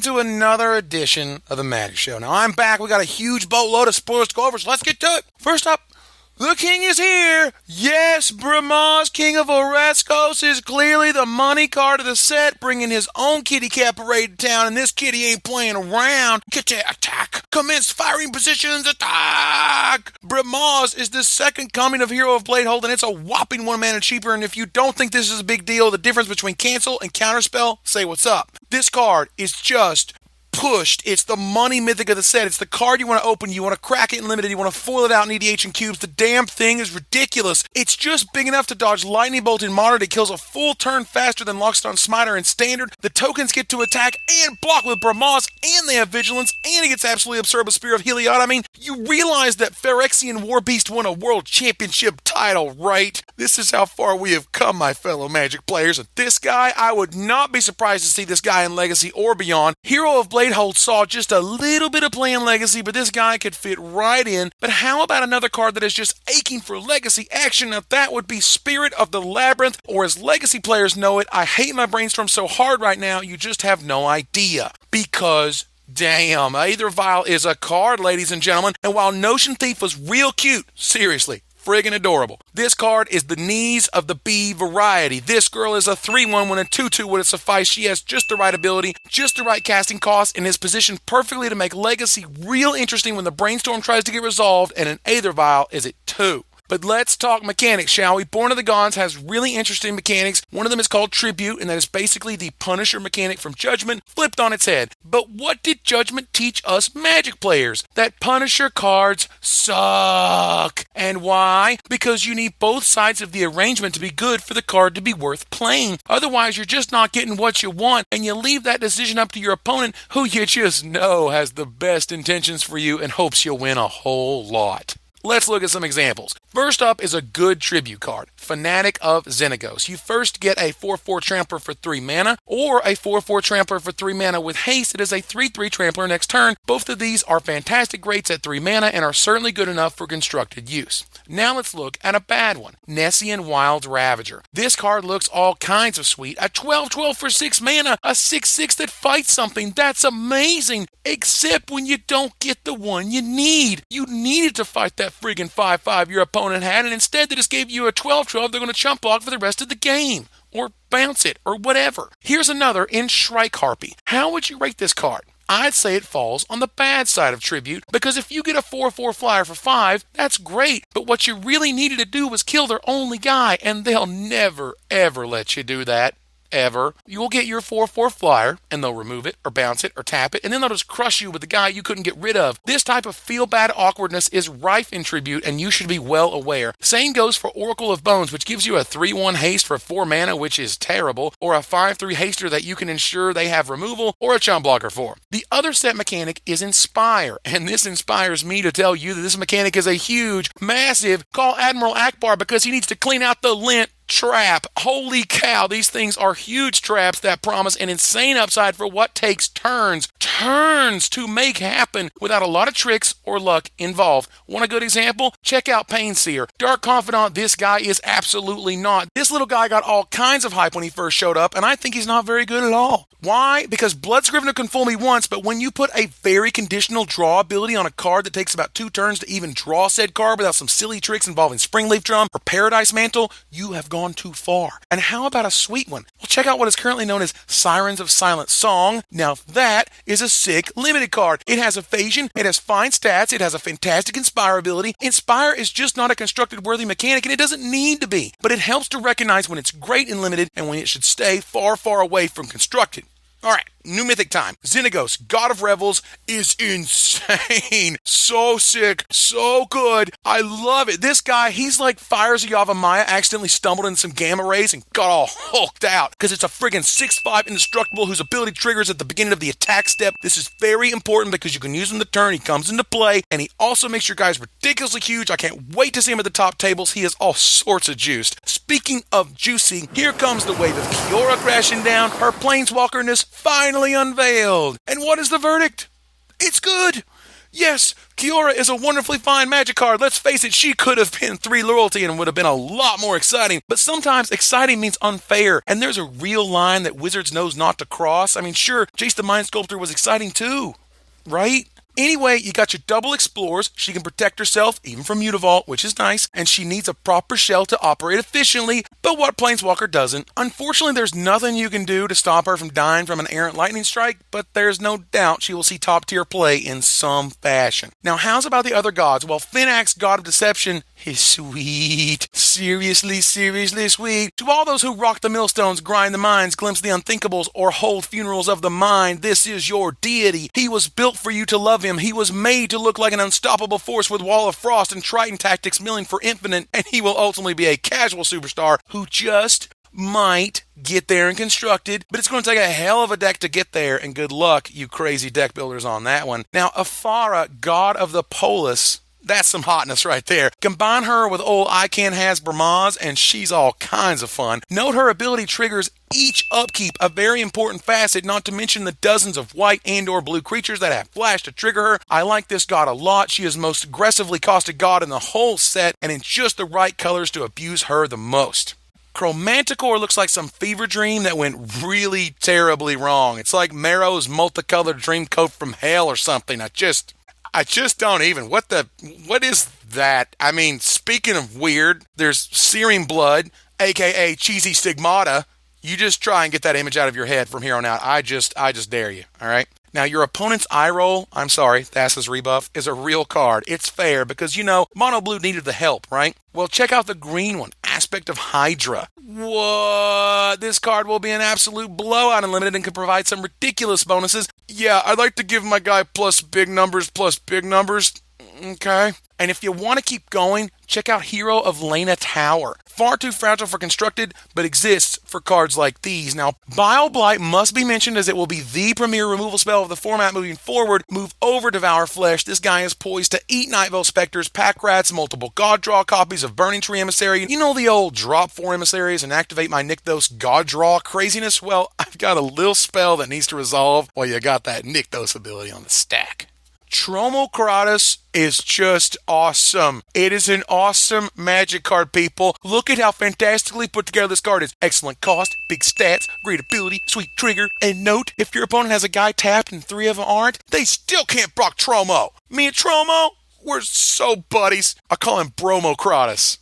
to another edition of the Magic Show. Now, I'm back. We got a huge boatload of spoilers to go over, so let's get to it. First up, the king is here. Yes, Brahma's King of Oreskos is clearly the money card of the set, bringing his own kitty cat parade to town, and this kitty ain't playing around. Get to attack. Commence firing positions. Attack. Brahma's is the second coming of Hero of Bladehold, and it's a whopping 1 mana cheaper, and if you don't think this is a big deal, the difference between cancel and counterspell, say what's up. This card is just pushed. It's the money mythic of the set. It's the card you want to open. You want to crack it in limited. You want to foil it out in EDH and cubes. The damn thing is ridiculous. It's just big enough to dodge Lightning Bolt in Modern. It kills a full turn faster than Lockstone Smiter in Standard. The tokens get to attack and block with Brahma's, and they have Vigilance, and it gets absolutely absurd with Spear of Heliod. I mean, you realize that Phyrexian Warbeast won a World Championship title, right? This is how far we have come, my fellow Magic players. And this guy, I would not be surprised to see this guy in Legacy or beyond. Hero of Bladehold saw just a little bit of play in Legacy, but this guy could fit right in. But how about another card that is just aching for Legacy action? Now that would be Spirit of the Labyrinth, or as Legacy players know it, I hate my brainstorm so hard right now, you just have no idea. Because damn, Aether Vial is a card, ladies and gentlemen, and while Notion Thief was real cute, seriously, friggin' adorable. This card is the knees of the bee variety. This girl is a 3-1 when a 2-2 would suffice. She has just the right ability, just the right casting cost, and is positioned perfectly to make Legacy real interesting when the brainstorm tries to get resolved, and an Aether Vial is it too. But let's talk mechanics, shall we? Born of the Gods has really interesting mechanics. One of them is called Tribute, and that is basically the Punisher mechanic from Judgment flipped on its head. But what did Judgment teach us Magic players? That Punisher cards suck. And why? Because you need both sides of the arrangement to be good for the card to be worth playing. Otherwise, you're just not getting what you want, and you leave that decision up to your opponent, who you just know has the best intentions for you and hopes you'll win a whole lot. Let's look at some examples. First up is a good tribute card, Fanatic of Xenagos. You first get a 4-4 Trampler for 3 mana, or a 4-4 Trampler for 3 mana with haste. It is a 3-3 Trampler next turn. Both of these are fantastic rates at 3 mana and are certainly good enough for constructed use. Now let's look at a bad one, Nessian Wild Ravager. This card looks all kinds of sweet. A 12-12 for 6 mana, a 6-6 that fights something. That's amazing, except when you don't get the one you need. You needed to fight that friggin' 5-5 your opponent had, and instead they just gave you a 12-12 they're going to chump block for the rest of the game. Or bounce it, or whatever. Here's another in Shrike Harpy. How would you rate this card? I'd say it falls on the bad side of Tribute, because if you get a 4-4 flyer for 5, that's great, but what you really needed to do was kill their only guy, and they'll never, ever let you do that. Ever. You will get your 4-4 flyer, and they'll remove it, or bounce it, or tap it, and then they'll just crush you with the guy you couldn't get rid of. This type of feel-bad awkwardness is rife in Tribute, and you should be well aware. Same goes for Oracle of Bones, which gives you a 3-1 haste for 4 mana, which is terrible, or a 5-3 haster that you can ensure they have removal, or a chump blocker for. The other set mechanic is Inspire, and this inspires me to tell you that this mechanic is a huge, massive, call Admiral Akbar because he needs to clean out the lint trap. Holy cow, these things are huge traps that promise an insane upside for what takes turns to make happen without a lot of tricks or luck involved. Want a good example? Check out Painseer. Dark Confidant, this guy is absolutely not. This little guy got all kinds of hype when he first showed up, and I think he's not very good at all. Why? Because Blood Scrivener can fool me once, but when you put a very conditional draw ability on a card that takes about 2 turns to even draw said card without some silly tricks involving Springleaf Drum or Paradise Mantle, you have gone too far. And how about a sweet one? Well, check out what is currently known as Sirens of Silent Song. Now that is a sick limited card. It has evasion, it has fine stats, it has a fantastic Inspire ability. Inspire is just not a constructed worthy mechanic, and it doesn't need to be, but it helps to recognize when it's great in limited and when it should stay far, far away from constructed. Alright, new mythic time. Xenagos, God of Revels, is insane. So sick, so good. I love it. This guy, he's like Fires of Yavimaya accidentally stumbled in some gamma rays and got all hulked out because it's a friggin' 6-5 indestructible whose ability triggers at the beginning of the attack step. This is very important because you can use him the turn. He comes into play, and he also makes your guys ridiculously huge. I can't wait to see him at the top tables. He is all sorts of juiced. Speaking of juicy, here comes the wave of Kiora crashing down. Her planeswalkerness finally unveiled. And what is the verdict? It's good. Yes, Kiora is a wonderfully fine magic card. Let's face it, she could have been 3 loyalty and would have been a lot more exciting. But sometimes exciting means unfair, and there's a real line that Wizards knows not to cross. I mean, sure, Jace the Mind Sculptor was exciting too, right? Anyway, you got your double explorers. She can protect herself, even from Mutavault, which is nice, and she needs a proper shell to operate efficiently, but what Planeswalker doesn't? Unfortunately, there's nothing you can do to stop her from dying from an errant lightning strike, but there's no doubt she will see top-tier play in some fashion. Now, how's about the other gods? Well, Finnax, God of Deception, is sweet. Seriously sweet. To all those who rock the millstones, grind the mines, glimpse the unthinkables, or hold funerals of the mind, this is your deity. He was built for you to love him. He was made to look like an unstoppable force with Wall of Frost and Triton tactics milling for infinite, and he will ultimately be a casual superstar who just might get there and constructed, but it's going to take a hell of a deck to get there, and good luck, you crazy deck builders on that one. Now, Afara, God of the Polis, that's some hotness right there. Combine her with old Ican has Bramaz, and she's all kinds of fun. Note her ability triggers each upkeep, a very important facet, not to mention the dozens of white and or blue creatures that have flash to trigger her. I like this god a lot. She is the most aggressively costed god in the whole set, and in just the right colors to abuse her the most. Manticore looks like some fever dream that went really terribly wrong. It's like Marrow's multicolored dream coat from hell or something. I just don't even. What is that? I mean, speaking of weird, there's Searing Blood, aka Cheesy Stigmata. You just try and get that image out of your head from here on out. I just dare you, all right? Now, your opponent's eye roll, I'm sorry, Thassa's rebuff, is a real card. It's fair because, Mono Blue needed the help, right? Well, check out the green one, Aspect of Hydra. What? This card will be an absolute blowout and limited and can provide some ridiculous bonuses. Yeah, I'd like to give my guy plus big numbers. Okay. And if you want to keep going, check out Hero of Lena Tower. Far too fragile for constructed, but exists for cards like these. Now, Bile Blight must be mentioned as it will be the premier removal spell of the format moving forward. Move over Devour Flesh. This guy is poised to eat Nightvale Specters, Pack Rats, multiple God Draw copies of Burning Tree Emissary. You know the old drop 4 emissaries and activate my Nykthos God Draw craziness? Well, I've got a little spell that needs to resolve while you got that Nykthos ability on the stack. Tromokratus is just awesome. It is an awesome magic card, people. Look at how fantastically put together this card is. Excellent cost, big stats, great ability, sweet trigger, and note, if your opponent has a guy tapped and 3 of them aren't, they still can't proc Tromo. Me and Tromo, we're so buddies. I call him Bromokratus.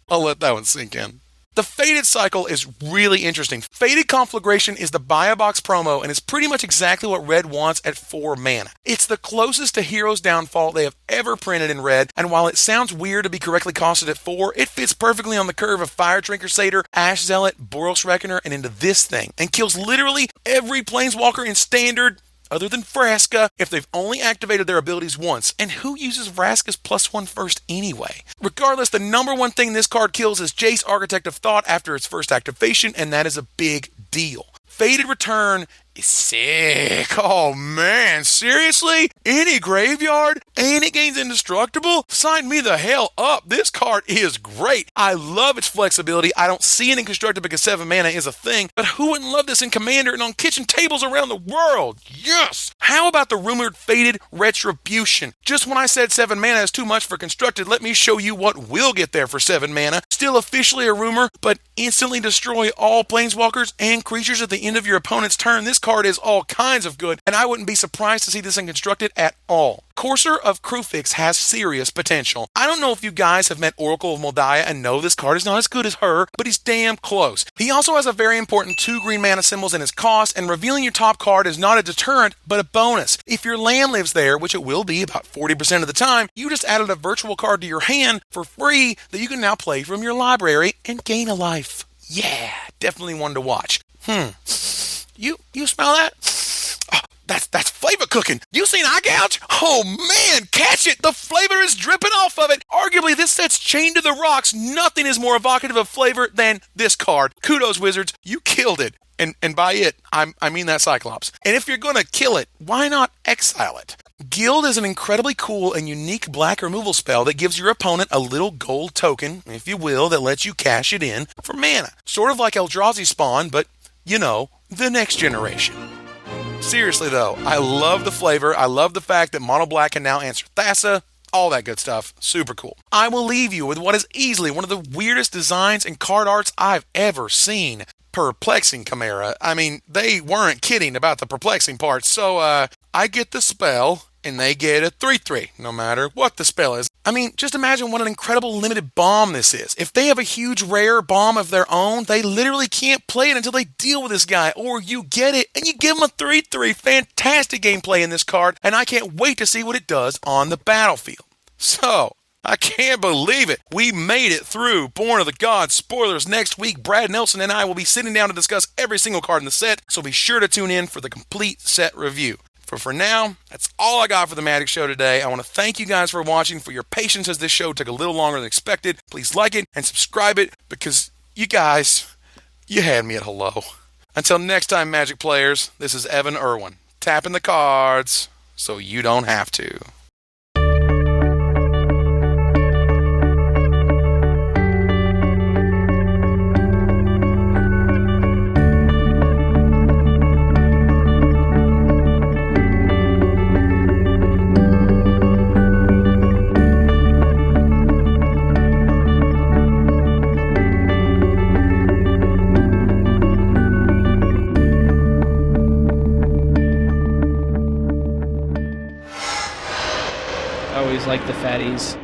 I'll let that one sink in. The Fated cycle is really interesting. Fated Conflagration is the buy a box promo and is pretty much exactly what Red wants at 4 mana. It's the closest to Hero's Downfall they have ever printed in Red, and while it sounds weird to be correctly costed at 4, it fits perfectly on the curve of Fire Drinker Satyr, Ash Zealot, Boros Reckoner, and into this thing, and kills literally every Planeswalker in Standard, other than Vraska, if they've only activated their abilities once. And who uses Vraska's +1 first anyway? Regardless, the number one thing this card kills is Jace, Architect of Thought, after its first activation, and that is a big deal. Fated Return is sick. Oh man, seriously? Any graveyard? And it gains indestructible? Sign me the hell up. This card is great. I love its flexibility. I don't see it in constructed because 7 mana is a thing, but who wouldn't love this in Commander and on kitchen tables around the world? Yes! How about the rumored Fated Retribution? Just when I said 7 mana is too much for constructed, let me show you what will get there for 7 mana. Still officially a rumor, but instantly destroy all Planeswalkers and creatures at the end of your opponent's turn. This card is all kinds of good, and I wouldn't be surprised to see this in constructed at all. Courser of Krufix has serious potential. I don't know if you guys have met Oracle of Moldiah and know this card is not as good as her, but he's damn close. He also has a very important 2 green mana symbols in his cost, and revealing your top card is not a deterrent, but a bonus. If your land lives there, which it will be about 40% of the time, you just added a virtual card to your hand for free that you can now play from your library and gain a life. Yeah, definitely one to watch. You smell that? Oh, that's flavor cooking. You seen eye gouge? Oh man, catch it! The flavor is dripping off of it. Arguably, this set's chained to the rocks. Nothing is more evocative of flavor than this card. Kudos, Wizards. You killed it. And by it, I mean that Cyclops. And if you're gonna kill it, why not exile it? Guild is an incredibly cool and unique black removal spell that gives your opponent a little gold token, if you will, that lets you cash it in for mana. Sort of like Eldrazi Spawn, but, the next generation. Seriously though, I love the flavor. I love the fact that Mono Black can now answer Thassa. All that good stuff. Super cool. I will leave you with what is easily one of the weirdest designs and card arts I've ever seen. Perplexing Chimera. I mean, they weren't kidding about the perplexing part. So, I get the spell, and they get a 3/3, no matter what the spell is. I mean, just imagine what an incredible limited bomb this is. If they have a huge rare bomb of their own, they literally can't play it until they deal with this guy, or you get it, and you give them a 3/3. Fantastic gameplay in this card, and I can't wait to see what it does on the battlefield. So, I can't believe it. We made it through Born of the Gods. Spoilers, next week, Brad Nelson and I will be sitting down to discuss every single card in the set, so be sure to tune in for the complete set review. For now, that's all I got for the Magic Show today. I want to thank you guys for watching, for your patience as this show took a little longer than expected. Please like it and subscribe it, because you guys, you had me at hello. Until next time, Magic players, this is Evan Irwin, tapping the cards so you don't have to. Always like the fatties.